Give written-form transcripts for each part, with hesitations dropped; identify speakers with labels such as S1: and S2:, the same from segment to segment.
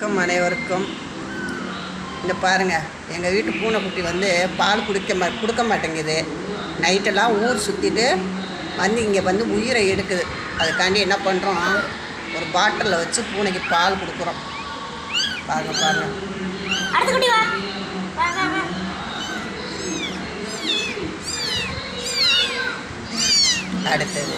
S1: வணக்கம் அனைவருக்கும். இந்த பாருங்கள், எங்கள் வீட்டு பூனைக்குட்டி வந்து பால் கொடுக்க மாட்டேங்குது. நைட்டெல்லாம் ஊர் சுற்றிட்டு வந்து இங்கே வந்து உயிரை எடுக்குது. அதுக்காண்டி என்ன பண்ணுறோம், ஒரு பாட்டிலில் வச்சு பூனைக்கு பால் கொடுக்குறோம். பாருங்கள். அடுத்தது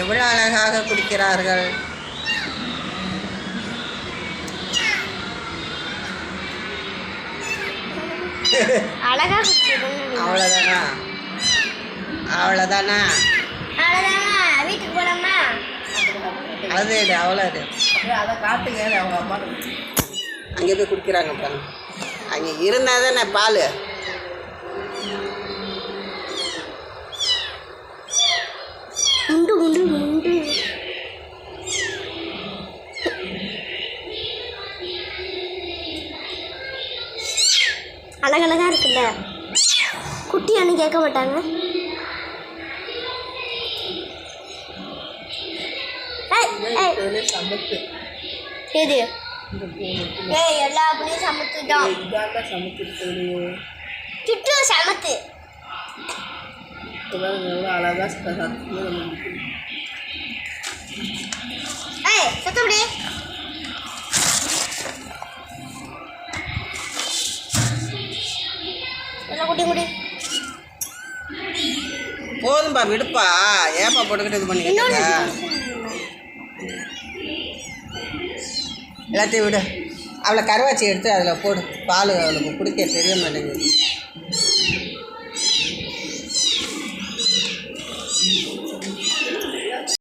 S1: எவ்வளோ அழகாக குடிக்கிறார்கள். அவ்வளோதானா? அவ்வளோதானா?
S2: வீட்டுக்கு போலாமா?
S1: அது அவ்வளோ
S3: அதை காட்டுங்க. அவங்க அம்மா
S1: அங்கே போய் குடிக்கிறாங்க பாருங்க. அங்கே இருந்தால் தானே பால்.
S2: உண்டு உண்டு உண்டு. அழகழகா இருக்குல்ல, குட்டியானு கேட்க மாட்டாங்க.
S3: சமத்து
S2: எது? எல்லா அப்படியும் சமத்துட்டோம்.
S3: சமத்து
S2: சுற்றும் சமத்து.
S3: எவ்வளோ அழகா
S2: சத்தப்படி. எல்லாம் குட்டி குட்டி
S1: போதும்பா, விடுப்பா. ஏப்பா போட்டுக்கிட்டு இது பண்ணிக்கிட்டு எல்லாத்தையும் விடு. அவளை கருவாச்சி எடுத்து அதில் போடு. பால் அவளுக்கு குடிக்க தெரிய மாட்டேங்குது.